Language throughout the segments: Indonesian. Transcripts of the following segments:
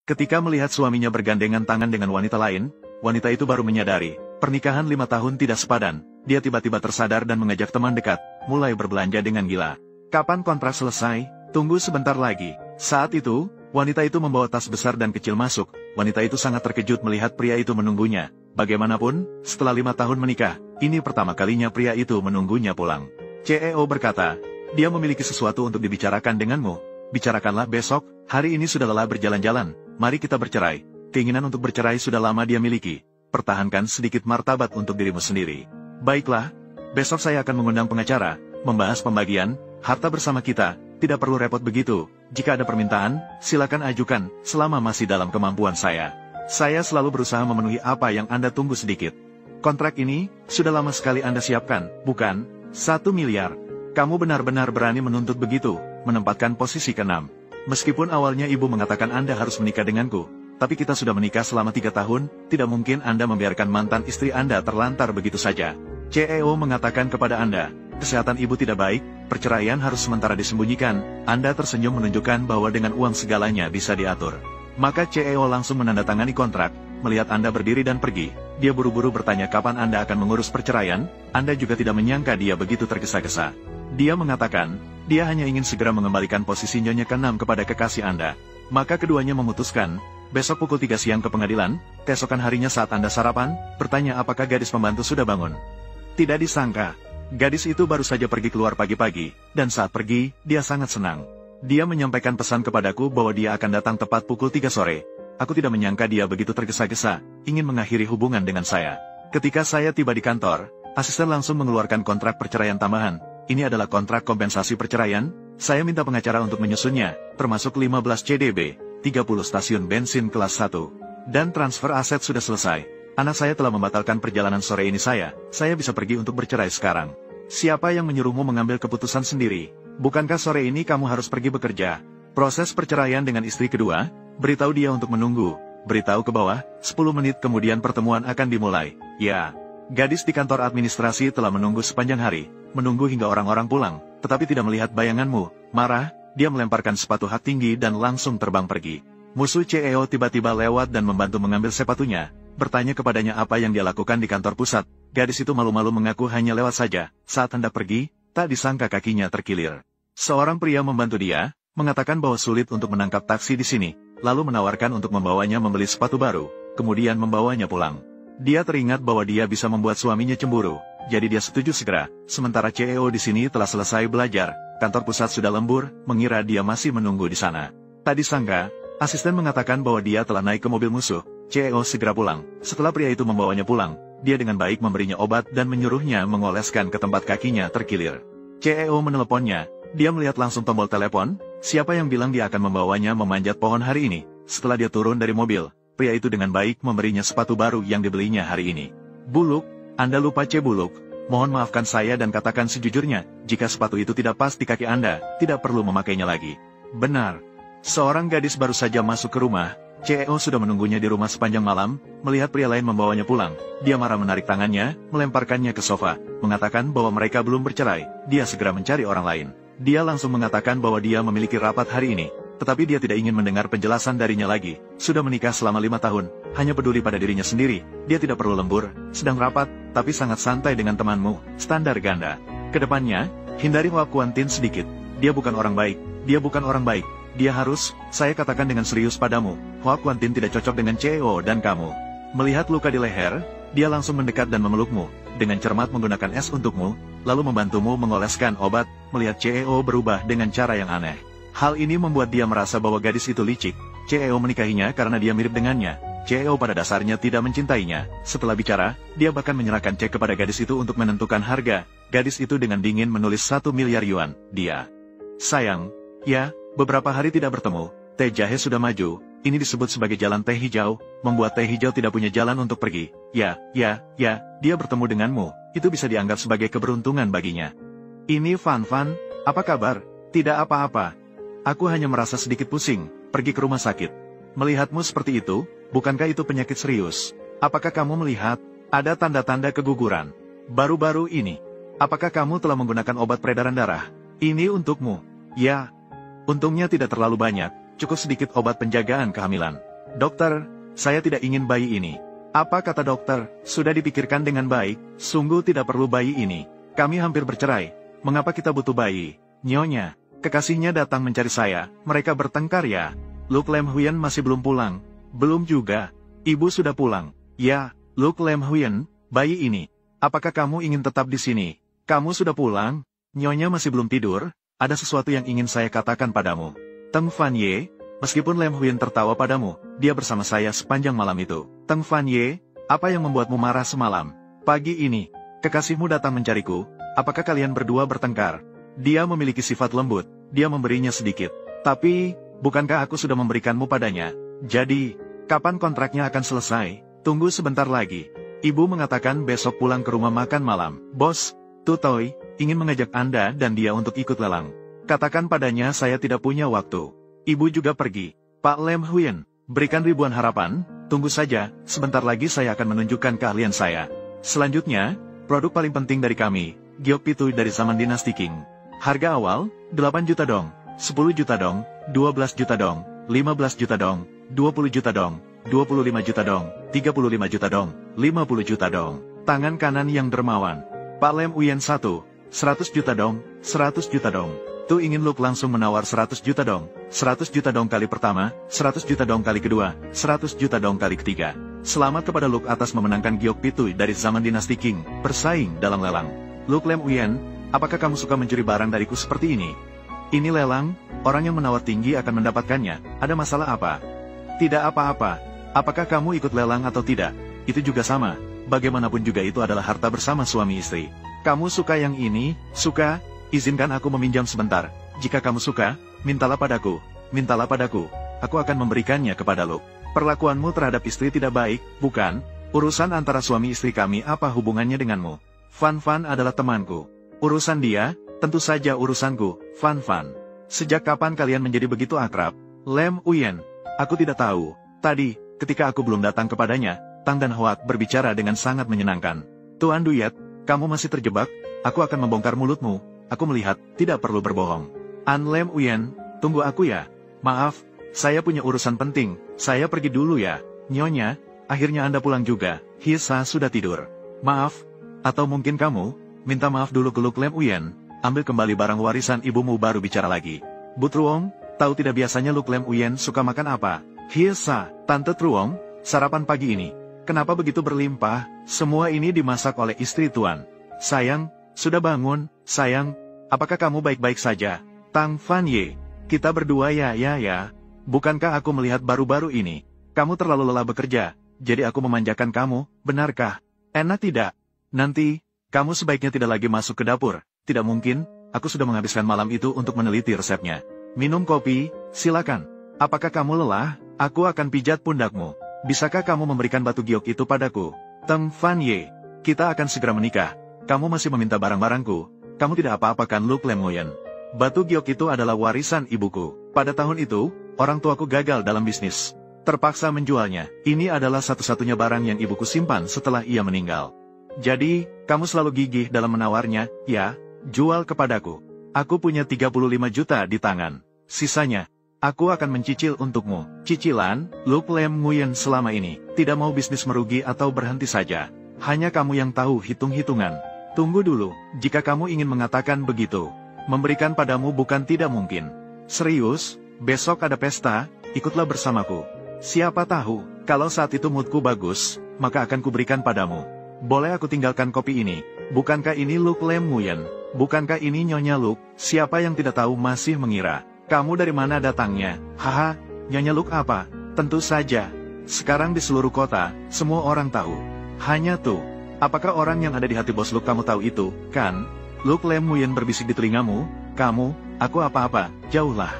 Ketika melihat suaminya bergandengan tangan dengan wanita lain, wanita itu baru menyadari, pernikahan 5 tahun tidak sepadan. Dia tiba-tiba tersadar dan mengajak teman dekat, mulai berbelanja dengan gila. Kapan kontrak selesai? Tunggu sebentar lagi. Saat itu, wanita itu membawa tas besar dan kecil masuk. Wanita itu sangat terkejut melihat pria itu menunggunya. Bagaimanapun, setelah 5 tahun menikah, ini pertama kalinya pria itu menunggunya pulang. CEO berkata, dia memiliki sesuatu untuk dibicarakan denganmu. Bicarakanlah besok, hari ini sudah lelah berjalan-jalan, mari kita bercerai. Keinginan untuk bercerai sudah lama dia miliki. Pertahankan sedikit martabat untuk dirimu sendiri. Baiklah, besok saya akan mengundang pengacara, membahas pembagian harta bersama kita. Tidak perlu repot begitu. Jika ada permintaan, silakan ajukan, selama masih dalam kemampuan saya. Saya selalu berusaha memenuhi apa yang Anda tunggu sedikit. Kontrak ini, sudah lama sekali Anda siapkan, bukan? 1 miliar. Kamu benar-benar berani menuntut begitu, menempatkan posisi ke-6. Meskipun awalnya ibu mengatakan Anda harus menikah denganku, tapi kita sudah menikah selama 3 tahun, tidak mungkin Anda membiarkan mantan istri Anda terlantar begitu saja. CEO mengatakan kepada Anda, kesehatan ibu tidak baik, perceraian harus sementara disembunyikan. Anda tersenyum menunjukkan bahwa dengan uang segalanya bisa diatur. Maka CEO langsung menandatangani kontrak. Melihat Anda berdiri dan pergi, dia buru-buru bertanya kapan Anda akan mengurus perceraian. Anda juga tidak menyangka dia begitu tergesa-gesa. Dia mengatakan, dia hanya ingin segera mengembalikan posisi nyonya ke-6 kepada kekasih Anda. Maka keduanya memutuskan, besok pukul 3 siang ke pengadilan. Keesokan harinya saat Anda sarapan, bertanya apakah gadis pembantu sudah bangun. Tidak disangka, gadis itu baru saja pergi keluar pagi-pagi, dan saat pergi, dia sangat senang. Dia menyampaikan pesan kepadaku bahwa dia akan datang tepat pukul 3 sore. Aku tidak menyangka dia begitu tergesa-gesa, ingin mengakhiri hubungan dengan saya. Ketika saya tiba di kantor, asisten langsung mengeluarkan kontrak perceraian tambahan. Ini adalah kontrak kompensasi perceraian. Saya minta pengacara untuk menyusunnya, termasuk 15 CDB, 30 stasiun bensin kelas 1. Dan transfer aset sudah selesai. Anak saya telah membatalkan perjalanan sore ini saya bisa pergi untuk bercerai sekarang. Siapa yang menyuruhmu mengambil keputusan sendiri? Bukankah sore ini kamu harus pergi bekerja? Proses perceraian dengan istri kedua, beritahu dia untuk menunggu. Beritahu ke bawah, 10 menit kemudian pertemuan akan dimulai. Ya, gadis di kantor administrasi telah menunggu sepanjang hari, menunggu hingga orang-orang pulang, tetapi tidak melihat bayanganmu. Marah, dia melemparkan sepatu hak tinggi dan langsung terbang pergi. Musuh CEO tiba-tiba lewat dan membantu mengambil sepatunya. Bertanya kepadanya apa yang dia lakukan di kantor pusat. Gadis itu malu-malu mengaku hanya lewat saja. Saat hendak pergi, tak disangka kakinya terkilir. Seorang pria membantu dia, mengatakan bahwa sulit untuk menangkap taksi di sini, lalu menawarkan untuk membawanya membeli sepatu baru, kemudian membawanya pulang. Dia teringat bahwa dia bisa membuat suaminya cemburu, jadi dia setuju segera. Sementara CEO di sini telah selesai belajar, kantor pusat sudah lembur, mengira dia masih menunggu di sana. Tak disangka, asisten mengatakan bahwa dia telah naik ke mobil musuh. CEO segera pulang. Setelah pria itu membawanya pulang, dia dengan baik memberinya obat dan menyuruhnya mengoleskan ke tempat kakinya terkilir. CEO meneleponnya. Dia melihat langsung tombol telepon. Siapa yang bilang dia akan membawanya memanjat pohon hari ini? Setelah dia turun dari mobil, pria itu dengan baik memberinya sepatu baru yang dibelinya hari ini. Buluk, Anda lupa Buluk. Mohon maafkan saya dan katakan sejujurnya, jika sepatu itu tidak pas di kaki Anda, tidak perlu memakainya lagi. Benar. Seorang gadis baru saja masuk ke rumah. CEO sudah menunggunya di rumah sepanjang malam. Melihat pria lain membawanya pulang, dia marah menarik tangannya, melemparkannya ke sofa, mengatakan bahwa mereka belum bercerai. Dia segera mencari orang lain. Dia langsung mengatakan bahwa dia memiliki rapat hari ini, tetapi dia tidak ingin mendengar penjelasan darinya lagi. Sudah menikah selama 5 tahun, hanya peduli pada dirinya sendiri. Dia tidak perlu lembur, sedang rapat, tapi sangat santai dengan temanmu, standar ganda. Kedepannya, hindari Hua Kuantin sedikit. Dia bukan orang baik, dia bukan orang baik. Dia harus, saya katakan dengan serius padamu, Hua Kuantin tidak cocok dengan CEO dan kamu. Melihat luka di leher, dia langsung mendekat dan memelukmu, dengan cermat menggunakan es untukmu, lalu membantumu mengoleskan obat. Melihat CEO berubah dengan cara yang aneh. Hal ini membuat dia merasa bahwa gadis itu licik. CEO menikahinya karena dia mirip dengannya. CEO pada dasarnya tidak mencintainya. Setelah bicara, dia bahkan menyerahkan cek kepada gadis itu untuk menentukan harga. Gadis itu dengan dingin menulis 1 miliar yuan. Dia, sayang, ya, beberapa hari tidak bertemu, teh jahe sudah maju, ini disebut sebagai jalan teh hijau, membuat teh hijau tidak punya jalan untuk pergi. Ya, dia bertemu denganmu, itu bisa dianggap sebagai keberuntungan baginya. Ini Fan, apa kabar? Tidak apa-apa. Aku hanya merasa sedikit pusing, pergi ke rumah sakit. Melihatmu seperti itu, bukankah itu penyakit serius? Apakah kamu melihat, ada tanda-tanda keguguran? Baru-baru ini, apakah kamu telah menggunakan obat peredaran darah? Ini untukmu. Ya. Untungnya tidak terlalu banyak, cukup sedikit obat penjagaan kehamilan. Dokter, saya tidak ingin bayi ini. Apa kata dokter? Sudah dipikirkan dengan baik, sungguh tidak perlu bayi ini. Kami hampir bercerai. Mengapa kita butuh bayi? Nyonya, kekasihnya datang mencari saya, mereka bertengkar ya. Luke Lam Huyen masih belum pulang. Belum juga. Ibu sudah pulang. Ya, Luke Lam Huyen, bayi ini. Apakah kamu ingin tetap di sini? Kamu sudah pulang? Nyonya masih belum tidur? Ada sesuatu yang ingin saya katakan padamu. Teng Fan Ye, meskipun Lam Huyen tertawa padamu, dia bersama saya sepanjang malam itu. Teng Fan Ye, apa yang membuatmu marah semalam? Pagi ini, kekasihmu datang mencariku. Apakah kalian berdua bertengkar? Dia memiliki sifat lembut, dia memberinya sedikit. Tapi, bukankah aku sudah memberikanmu padanya? Jadi, kapan kontraknya akan selesai? Tunggu sebentar lagi. Ibu mengatakan besok pulang ke rumah makan malam. Bos, Tutoy, ingin mengajak Anda dan dia untuk ikut lelang. Katakan padanya saya tidak punya waktu. Ibu juga pergi. Pak Lam Huyen, berikan ribuan harapan, tunggu saja, sebentar lagi saya akan menunjukkan keahlian saya. Selanjutnya, produk paling penting dari kami, Giok Pituy dari zaman dinasti Qing. Harga awal, 8 juta dong, 10 juta dong, 12 juta dong, 15 juta dong, 20 juta dong, 25 juta dong, 35 juta dong, 50 juta dong. Tangan kanan yang dermawan. Pak Lam Huyen 1, 100 juta dong, 100 juta dong. Tuh ingin Luke langsung menawar 100 juta dong. 100 juta dong kali pertama, 100 juta dong kali kedua, 100 juta dong kali ketiga. Selamat kepada Luke atas memenangkan Giok Pituy dari zaman dinasti Qing, bersaing dalam lelang. Luke Lam Huyen, apakah kamu suka mencuri barang dariku seperti ini? Ini lelang, orang yang menawar tinggi akan mendapatkannya, ada masalah apa? Tidak apa-apa. Apakah kamu ikut lelang atau tidak? Itu juga sama, bagaimanapun juga itu adalah harta bersama suami istri. Kamu suka yang ini? Suka? Izinkan aku meminjam sebentar. Jika kamu suka, mintalah padaku. Mintalah padaku. Aku akan memberikannya kepada Luke. Perlakuanmu terhadap istri tidak baik, bukan? Urusan antara suami istri kami apa hubungannya denganmu? Fan Fan adalah temanku. Urusan dia, tentu saja urusanku, Fan Fan. Sejak kapan kalian menjadi begitu akrab? Lam Huyen, aku tidak tahu. Tadi, ketika aku belum datang kepadanya, Tang dan Hoak berbicara dengan sangat menyenangkan. Tuan Duyet, kamu masih terjebak? Aku akan membongkar mulutmu. Aku melihat, tidak perlu berbohong. An Lam Huyen, tunggu aku ya. Maaf, saya punya urusan penting. Saya pergi dulu ya. Nyonya, akhirnya Anda pulang juga. Hisa sudah tidur. Maaf, atau mungkin kamu, minta maaf dulu ke Luke Lam Huyen. Ambil kembali barang warisan ibumu baru bicara lagi. Bu Truong, tahu tidak biasanya Luke Lam Huyen suka makan apa? Hisa, Tante Truong, sarapan pagi ini. Kenapa begitu berlimpah? Semua ini dimasak oleh istri Tuan. Sayang, sudah bangun, sayang. Apakah kamu baik-baik saja? Tang Fan Ye, kita berdua ya. Bukankah aku melihat baru-baru ini? Kamu terlalu lelah bekerja, jadi aku memanjakan kamu, benarkah? Enak tidak? Nanti, kamu sebaiknya tidak lagi masuk ke dapur. Tidak mungkin, aku sudah menghabiskan malam itu untuk meneliti resepnya. Minum kopi, silakan. Apakah kamu lelah? Aku akan pijat pundakmu. Bisakah kamu memberikan batu giok itu padaku? Teng Fan Ye, kita akan segera menikah. Kamu masih meminta barang-barangku. Kamu tidak apa-apakan Luke Lam Huyen. Batu giok itu adalah warisan ibuku. Pada tahun itu, orang tuaku gagal dalam bisnis. Terpaksa menjualnya. Ini adalah satu-satunya barang yang ibuku simpan setelah ia meninggal. Jadi, kamu selalu gigih dalam menawarnya, ya, jual kepadaku. Aku punya 35 juta di tangan. Sisanya, aku akan mencicil untukmu. Cicilan, Luke Lam Huyen selama ini, tidak mau bisnis merugi atau berhenti saja. Hanya kamu yang tahu hitung-hitungan. Tunggu dulu, jika kamu ingin mengatakan begitu. Memberikan padamu bukan tidak mungkin. Serius, besok ada pesta, ikutlah bersamaku. Siapa tahu, kalau saat itu moodku bagus, maka akan kuberikan padamu. Boleh aku tinggalkan kopi ini? Bukankah ini Luke Lam Huyen? Bukankah ini Nyonya Luke? Siapa yang tidak tahu masih mengira. Kamu dari mana datangnya? Haha, Nyonya Luke apa? Tentu saja. Sekarang di seluruh kota, semua orang tahu. Hanya tuh. Apakah orang yang ada di hati bos Luke kamu tahu itu, kan? Luke Lam Huyen berbisik di telingamu. Kamu, aku apa-apa, jauhlah.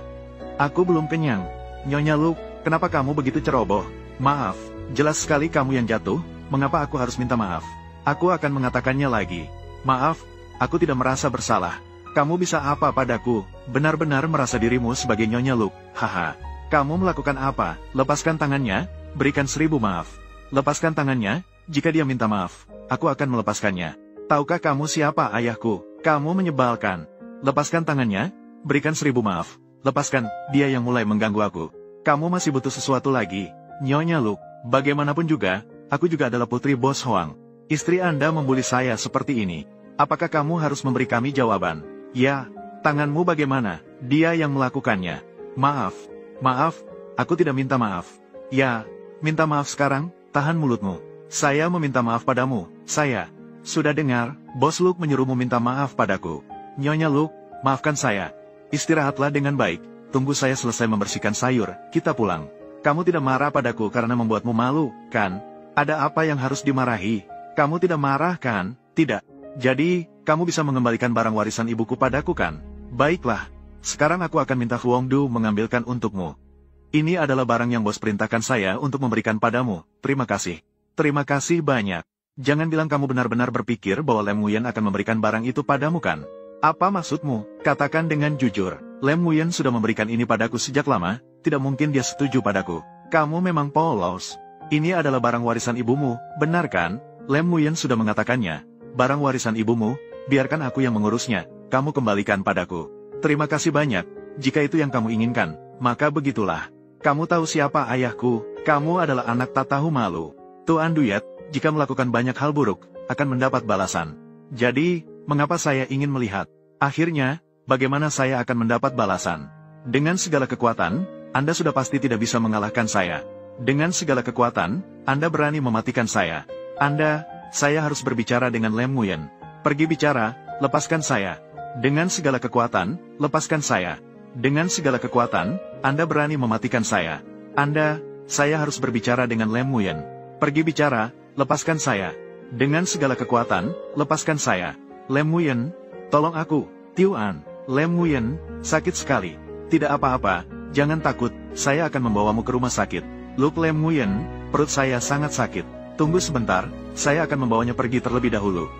Aku belum kenyang. Nyonya Luke, kenapa kamu begitu ceroboh? Maaf, jelas sekali kamu yang jatuh. Mengapa aku harus minta maaf? Aku akan mengatakannya lagi. Maaf, aku tidak merasa bersalah. Kamu bisa apa padaku? Benar-benar merasa dirimu sebagai Nyonya Luke. Haha. Kamu melakukan apa? Lepaskan tangannya, berikan 1000 maaf. Lepaskan tangannya, jika dia minta maaf, aku akan melepaskannya. Tahukah kamu siapa ayahku? Kamu menyebalkan. Lepaskan tangannya, berikan 1000 maaf. Lepaskan, dia yang mulai mengganggu aku. Kamu masih butuh sesuatu lagi? Nyonya Luke, bagaimanapun juga, aku juga adalah putri Bos Hoang. Istri Anda membuli saya seperti ini. Apakah kamu harus memberi kami jawaban? Ya, tanganmu bagaimana? Dia yang melakukannya. Maaf, aku tidak minta maaf. Ya, minta maaf sekarang, tahan mulutmu. Saya meminta maaf padamu, saya. Sudah dengar, Bos Luke menyuruhmu minta maaf padaku. Nyonya Luke, maafkan saya. Istirahatlah dengan baik, tunggu saya selesai membersihkan sayur, kita pulang. Kamu tidak marah padaku karena membuatmu malu, kan? Ada apa yang harus dimarahi? Kamu tidak marah, kan? Tidak. Jadi, kamu bisa mengembalikan barang warisan ibuku padaku, kan? Baiklah. Sekarang aku akan minta Huang Du mengambilkan untukmu. Ini adalah barang yang bos perintahkan saya untuk memberikan padamu. Terima kasih. Terima kasih banyak. Jangan bilang kamu benar-benar berpikir bahwa Lem Nguyen akan memberikan barang itu padamu, kan? Apa maksudmu? Katakan dengan jujur. Lem Nguyen sudah memberikan ini padaku sejak lama, tidak mungkin dia setuju padaku. Kamu memang polos. Ini adalah barang warisan ibumu, benar kan? Lem Nguyen sudah mengatakannya. Barang warisan ibumu, biarkan aku yang mengurusnya, kamu kembalikan padaku. Terima kasih banyak, jika itu yang kamu inginkan, maka begitulah. Kamu tahu siapa ayahku, kamu adalah anak tak tahu malu. Tuan Duyet, jika melakukan banyak hal buruk, akan mendapat balasan. Jadi, mengapa saya ingin melihat? Akhirnya, bagaimana saya akan mendapat balasan? Dengan segala kekuatan, Anda sudah pasti tidak bisa mengalahkan saya. Dengan segala kekuatan, Anda berani mematikan saya. Saya harus berbicara dengan Lem Nguyen. Pergi bicara, lepaskan saya. Dengan segala kekuatan, lepaskan saya. Dengan segala kekuatan, Anda berani mematikan saya. Saya harus berbicara dengan Lem Nguyen. Pergi bicara, lepaskan saya. Dengan segala kekuatan, lepaskan saya. Lem Nguyen, tolong aku, Tuan. Lem Nguyen, sakit sekali. Tidak apa-apa, jangan takut, saya akan membawamu ke rumah sakit. Luke Lem Nguyen, perut saya sangat sakit. Tunggu sebentar, saya akan membawanya pergi terlebih dahulu.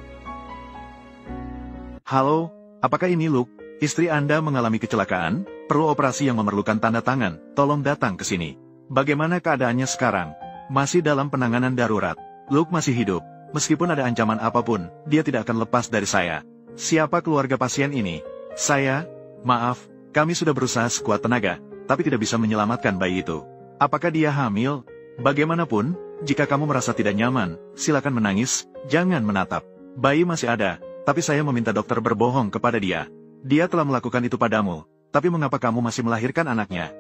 Halo, apakah ini Luke? Istri Anda mengalami kecelakaan, perlu operasi yang memerlukan tanda tangan, tolong datang ke sini. Bagaimana keadaannya sekarang? Masih dalam penanganan darurat. Luke masih hidup, meskipun ada ancaman apapun, dia tidak akan lepas dari saya. Siapa keluarga pasien ini? Saya, maaf, kami sudah berusaha sekuat tenaga, tapi tidak bisa menyelamatkan bayi itu. Apakah dia hamil? Bagaimanapun, jika kamu merasa tidak nyaman, silakan menangis, jangan menatap. Bayi masih ada, tapi saya meminta dokter berbohong kepada dia. Dia telah melakukan itu padamu, tapi mengapa kamu masih melahirkan anaknya?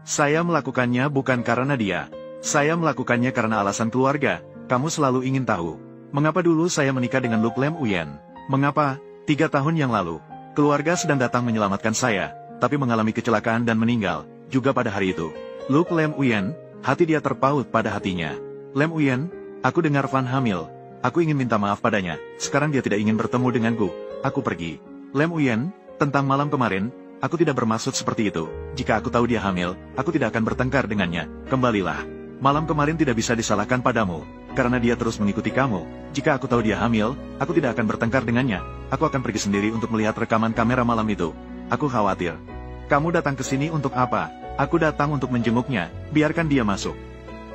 Saya melakukannya bukan karena dia. Saya melakukannya karena alasan keluarga, kamu selalu ingin tahu. Mengapa dulu saya menikah dengan Luke Lem Nguyen? Mengapa, 3 tahun yang lalu, keluarga sedang datang menyelamatkan saya, tapi mengalami kecelakaan dan meninggal, juga pada hari itu. Luke Lem Nguyen, hati dia terpaut pada hatinya. Lem Nguyen, aku dengar Van hamil. Aku ingin minta maaf padanya, sekarang dia tidak ingin bertemu denganku. Aku pergi. Lem Nguyen, tentang malam kemarin, aku tidak bermaksud seperti itu. Jika aku tahu dia hamil, aku tidak akan bertengkar dengannya. Kembalilah. Malam kemarin tidak bisa disalahkan padamu, karena dia terus mengikuti kamu. Jika aku tahu dia hamil, aku tidak akan bertengkar dengannya. Aku akan pergi sendiri untuk melihat rekaman kamera malam itu. Aku khawatir. Kamu datang ke sini untuk apa? Aku datang untuk menjenguknya, biarkan dia masuk.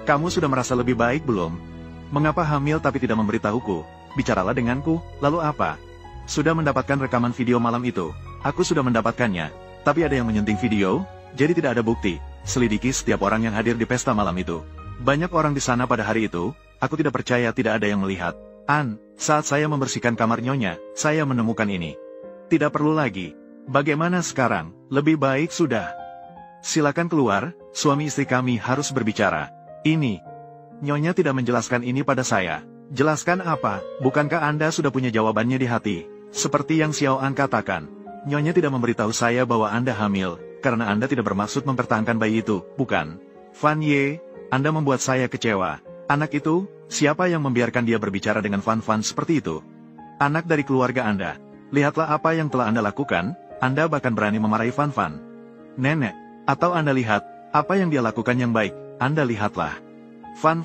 Kamu sudah merasa lebih baik belum? Mengapa hamil tapi tidak memberitahuku? Bicaralah denganku, lalu apa? Sudah mendapatkan rekaman video malam itu. Aku sudah mendapatkannya, tapi ada yang menyenting video, jadi tidak ada bukti. Selidiki setiap orang yang hadir di pesta malam itu. Banyak orang di sana pada hari itu, aku tidak percaya tidak ada yang melihat. Saat saya membersihkan kamar nyonya, saya menemukan ini. Tidak perlu lagi. Bagaimana sekarang? Lebih baik sudah. Silakan keluar, suami istri kami harus berbicara. Ini. Nyonya tidak menjelaskan ini pada saya. Jelaskan apa? Bukankah Anda sudah punya jawabannya di hati? Seperti yang Xiao An katakan. Nyonya tidak memberitahu saya bahwa Anda hamil, karena Anda tidak bermaksud mempertahankan bayi itu, bukan? Van Ye, Anda membuat saya kecewa. Anak itu, siapa yang membiarkan dia berbicara dengan Van seperti itu? Anak dari keluarga Anda. Lihatlah apa yang telah Anda lakukan, Anda bahkan berani memarahi Van. Nenek, atau Anda lihat, apa yang dia lakukan yang baik, Anda lihatlah. Van,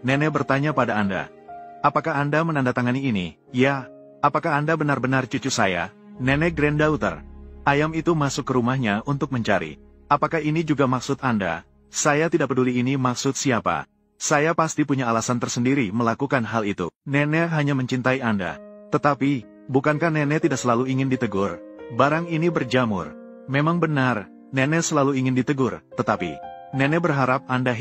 Nenek bertanya pada Anda. Apakah Anda menandatangani ini? Ya. Apakah Anda benar-benar cucu saya? Nenek granddaughter. Ayam itu masuk ke rumahnya untuk mencari. Apakah ini juga maksud Anda? Saya tidak peduli ini maksud siapa. Saya pasti punya alasan tersendiri melakukan hal itu. Nenek hanya mencintai Anda. Tetapi, bukankah Nenek tidak selalu ingin ditegur? Barang ini berjamur. Memang benar, Nenek selalu ingin ditegur, tetapi Nenek berharap Anda